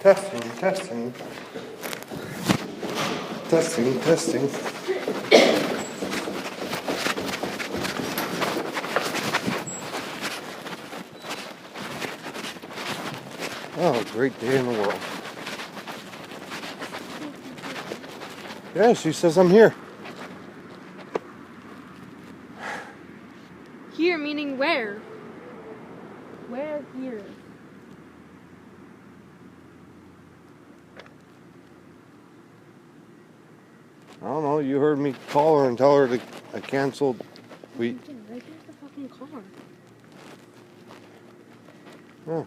Testing, testing. Testing, testing. Oh, great day in the world. Yeah, she says I'm here. Here meaning where? Where here? I don't know, you heard me call her and tell her I canceled. Right there's the fucking car. Oh.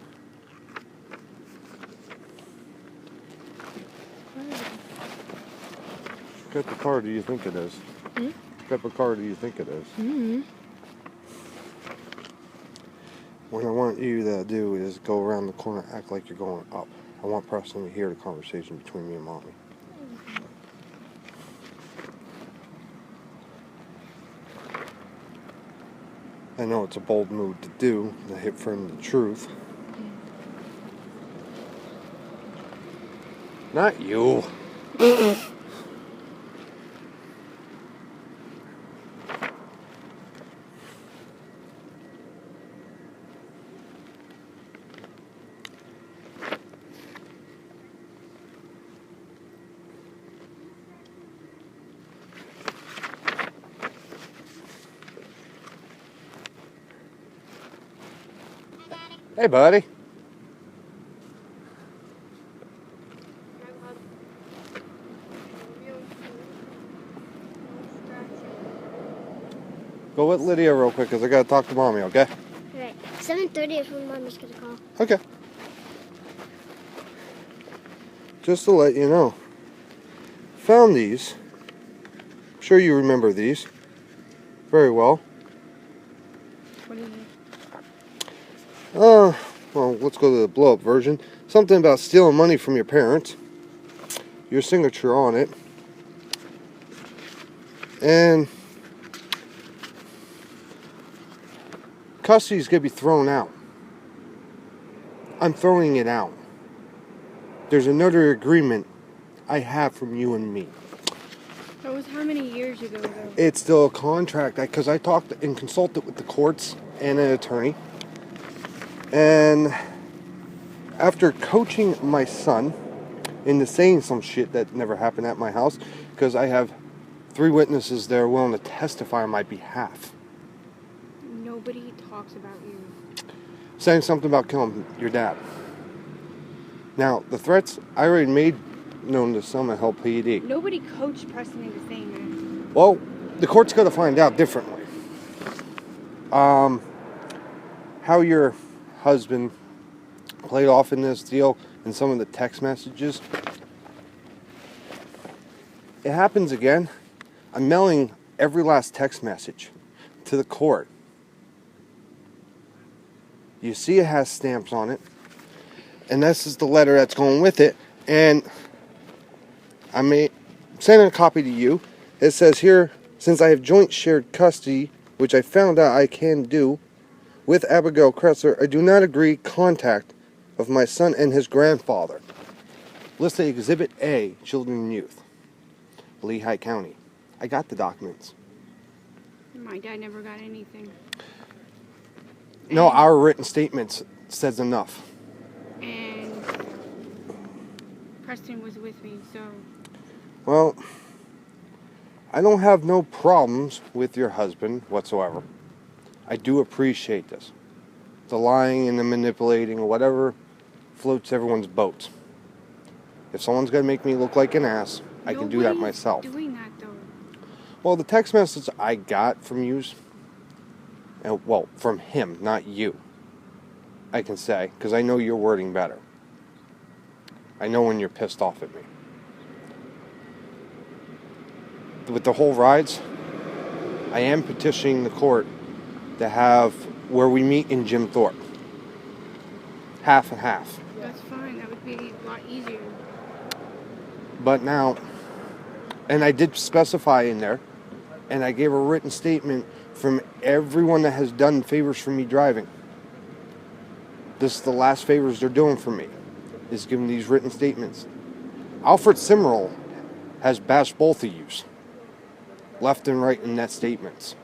What type of car do you think it is? What type of car do you think it is? What I want you to do is go around the corner, act like you're going up. I want Preston to hear the conversation between me and Mommy. I know it's a bold move to do, to hit from the truth. Not you. Hey, buddy. Go with Lydia real quick, because I got to talk to Mommy, okay? Alright, 7:30 is when Mama's gonna call. Okay. Just to let you know, found these. I'm sure you remember these very well. What is it? Well, let's go to the blow-up version. Something about stealing money from your parents. Your signature on it. And custody's gonna be thrown out. I'm throwing it out. There's another agreement I have from you and me. That was how many years ago, though? It's still a contract, because I talked and consulted with the courts and an attorney. And after coaching my son into saying some shit that never happened at my house, because I have 3 witnesses there willing to testify on my behalf. Nobody talks about you. Saying something about killing your dad. Now, the threats I already made known to some at Help PD. Nobody coached Preston into saying that. Well, the court's got to find out differently. How your husband played off in this deal and some of the text messages. It happens again. I'm mailing every last text message to the court. You see it has stamps on it. And this is the letter that's going with it. And I may send a copy to you. It says here, since I have joint shared custody, which I found out I can do, with Abigail Kressler, I do not agree contact of my son and his grandfather. Listed Exhibit A, Children and Youth, Lehigh County. I got the documents. My dad never got anything. No, our written statements says enough. And Preston was with me, so... Well, I don't have no problems with your husband whatsoever. I do appreciate this. The lying and the manipulating or whatever floats everyone's boats. If someone's going to make me look like an ass, I can do that myself. Doing that, though. Well, the text message I got from you, well, from him, not you, I can say, because I know your wording better. I know when you're pissed off at me. With the whole rides, I am petitioning the court to have where we meet in Jim Thorpe. Half and half. That's fine. That would be a lot easier. But now, and I did specify in there, and I gave a written statement from everyone that has done favors for me driving. This is the last favors they're doing for me. is giving these written statements. Alfred Simmerl has bashed both of yous, left and right in that statements,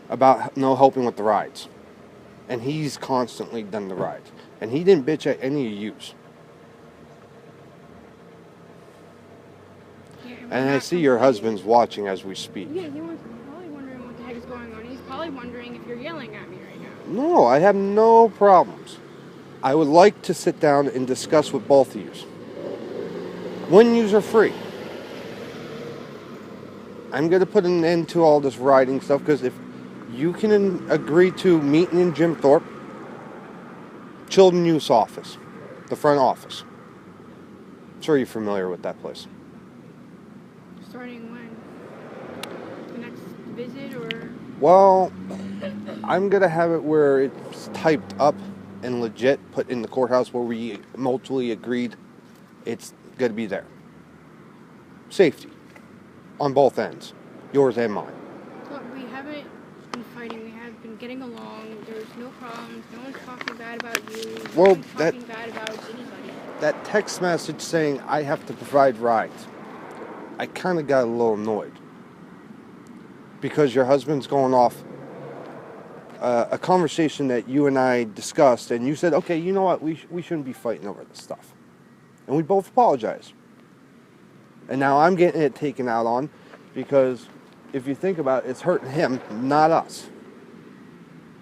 about no helping with the rides. And he's constantly done the rides. And he didn't bitch at any of yous. Yeah, we're And I not see your complaining. husband's watching as we speak. Yeah, he was probably wondering what the heck is going on. He's probably wondering if you're yelling at me right now. No, I have no problems. I would like to sit down and discuss with both of yous. When yous are free. I'm going to put an end to all this riding stuff, because if you can agree to meeting in Jim Thorpe, Children's Use Office, the front office. I'm sure you're familiar with that place. Starting when? The next visit or? Well, I'm going to have it where it's typed up and legit, put in the courthouse where we mutually agreed it's going to be there. Safety. On both ends. Yours and mine. Look, we haven't been fighting. We have been getting along. There's no problems. No one's talking bad about you. Well, no one's talking bad about anybody. That text message saying I have to provide rides, I kind of got a little annoyed. Because your husband's going off a conversation that you and I discussed, and you said, okay, you know what, we shouldn't be fighting over this stuff. And we both apologized. And now I'm getting it taken out on, because if you think about it, it's hurting him, not us.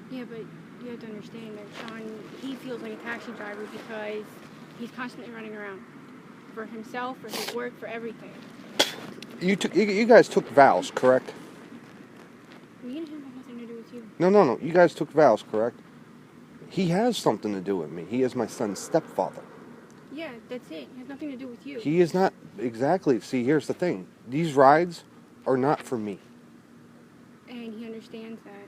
Yeah, but you have to understand that Sean, he feels like a taxi driver because he's constantly running around. For himself, for his work, for everything. You guys took vows, correct? Me and him have nothing to do with you. No. You guys took vows, correct? He has something to do with me. He is my son's stepfather. Yeah, that's it. It has nothing to do with you. He is not, exactly. See, here's the thing. These rides are not for me. And he understands that.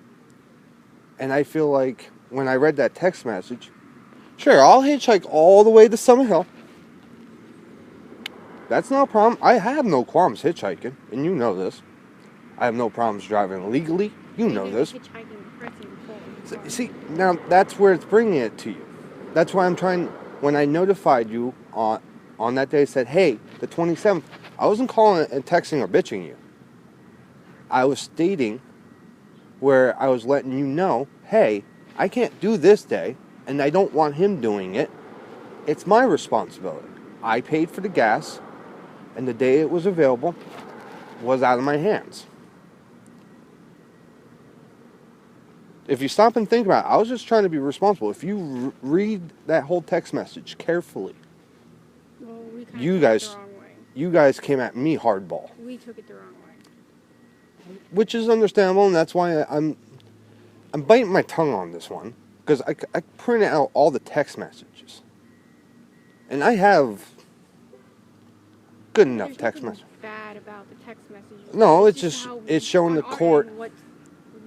And I feel like when I read that text message, sure, I'll hitchhike all the way to Summit Hill. That's no problem. I have no qualms hitchhiking, and you know this. I have no problems driving legally. You know this. Hitchhiking, pressing forward. See, now that's where it's bringing it to you. That's why I'm trying. When I notified you on that day, I said, hey, the 27th, I wasn't calling and texting or bitching you. I was stating where I was letting you know, hey, I can't do this day, and I don't want him doing it. It's my responsibility. I paid for the gas, and the day it was available was out of my hands. If you stop and think about it, I was just trying to be responsible. If you read that whole text message carefully, Well, we kind You of guys- took it the wrong way. you guys came at me hardball, We took it the wrong way. which is understandable, and that's why I'm biting my tongue on this one, because I printed out all the text messages, and I have good enough There's text nothing messages. bad about the text messages. No, it's just just how it's showing the on our court. end what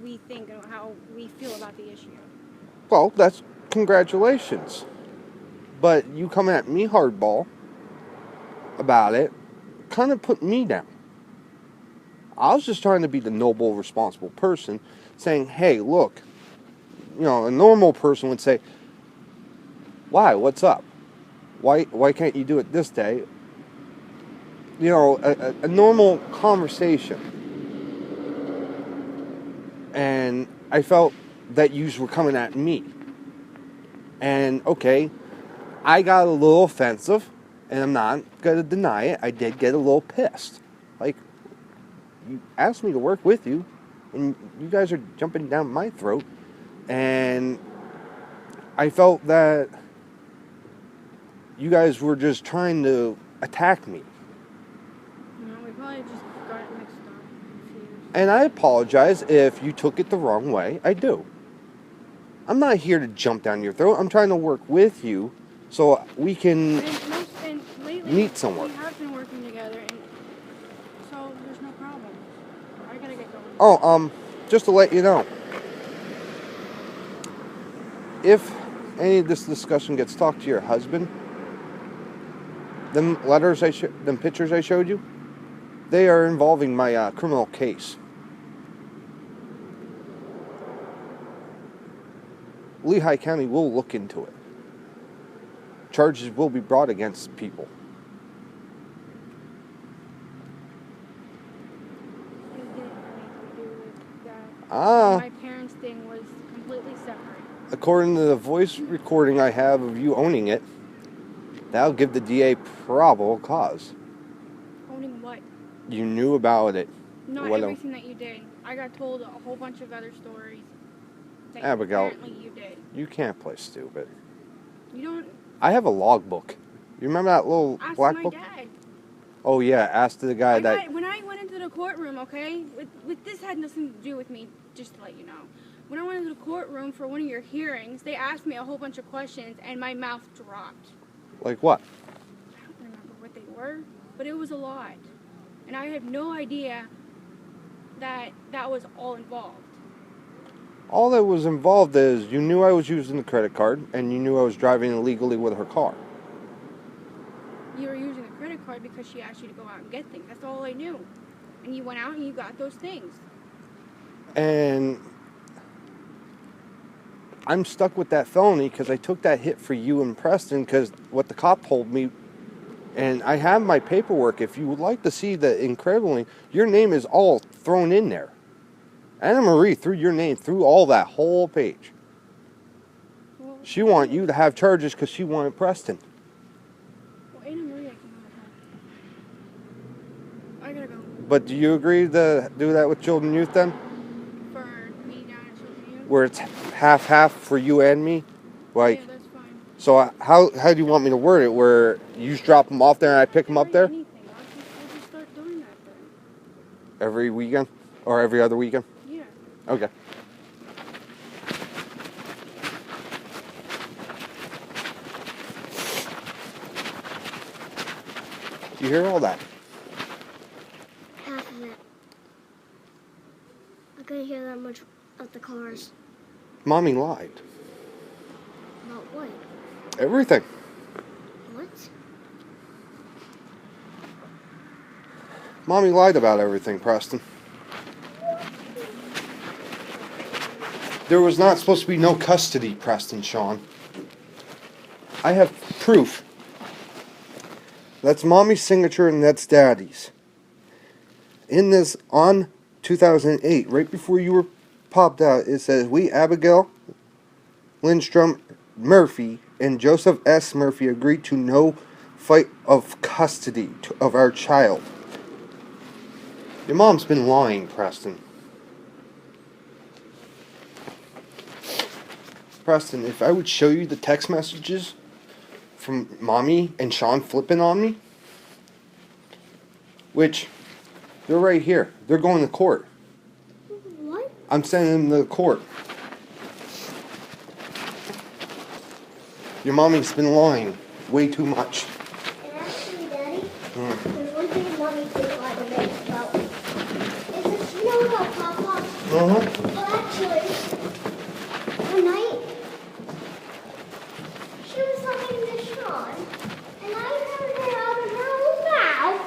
we think and how we feel about the issue. Well, that's congratulations, but you come at me hardball about it, kind of put me down. I was just trying to be the noble, responsible person, saying, hey, look, you know, a normal person would say, why, what's up? Why can't you do it this day? You know, a normal conversation. And I felt that yous were coming at me. And, okay, I got a little offensive, and I'm not going to deny it. I did get a little pissed. Like, you asked me to work with you, and you guys are jumping down my throat. And I felt that you guys were just trying to attack me. No, we probably just got it mixed up. Confused. And I apologize if you took it the wrong way. I do. I'm not here to jump down your throat. I'm trying to work with you so we can... And lately, meet somewhere. we have been working together, and so there's no problem. I gotta get going. Oh, just to let you know, if any of this discussion gets talked to your husband, them pictures I showed you, they are involving my criminal case. Lehigh County will look into it. Charges will be brought against people. It didn't have anything to do with that. Ah, My parents' thing was completely separate. according to the voice recording I have of you owning it, that'll give the DA probable cause. Owning what? You knew about it. Not What everything that you did. I got told a whole bunch of other stories that Abigail. apparently you did. You can't play stupid. You don't I have a logbook. You remember that little ask black my book? dad. Oh yeah, ask the guy that. When I went into the courtroom, okay, with this had nothing to do with me, just to let you know. When I went into the courtroom for one of your hearings, they asked me a whole bunch of questions, and my mouth dropped. Like what? I don't remember what they were, but it was a lot, and I had no idea that that was all involved. All that was involved is you knew I was using the credit card, and you knew I was driving illegally with her car. You were using a credit card because she asked you to go out and get things. That's all I knew, and you went out and you got those things. And I'm stuck with that felony because I took that hit for you and Preston because what the cop told me. And I have my paperwork. If you would like to see the incredibly, your name is all thrown in there. Anna Marie threw your name through all that whole page. Well, She wanted you to have charges because she wanted Preston. Well, Anna Maria cannot have. I gotta go. But do you agree to do that with Children Youth then? For me down at Children's Union? Where it's half for you and me? Like, Yeah, that's fine. so how do you want me to word it? Where you just drop them off there and I pick them up there? Anything. I'll just start doing that then. Every weekend? Or every other weekend? Yeah. Okay. You hear all that? Half of it. I couldn't hear that much of the cars. Mommy lied. About what? Everything. What? Mommy lied about everything, Preston. There was not supposed to be no custody, Preston, Sean. I have proof. That's Mommy's signature and that's Daddy's. In this, on 2008, right before you were popped out, it says, we, Abigail Lindstrom Murphy and Joseph S. Murphy, agreed to no fight of custody of our child. Your mom's been lying, Preston. Preston, if I would show you the text messages from Mommy and Sean flipping on me, which, they're right here. They're going to court. What? I'm sending them to court. Your mommy's been lying way too much. And actually, Daddy, there's one thing Mommy did lie to me about. Is that you know about Papa? Uh-huh. Well, actually, one night, she was talking to Sean, and I heard her out of her own mouth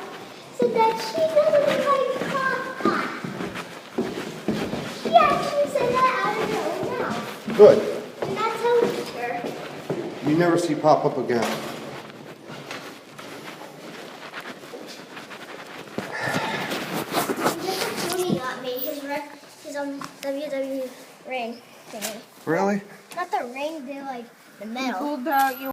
said that she doesn't like Papa. She actually said that out of her own mouth. Good. And that's how it's her. You never see pop up again. And just what Tony got me, his WWE ring thingy. Really? Not the ring, the like the medal. Pulled out your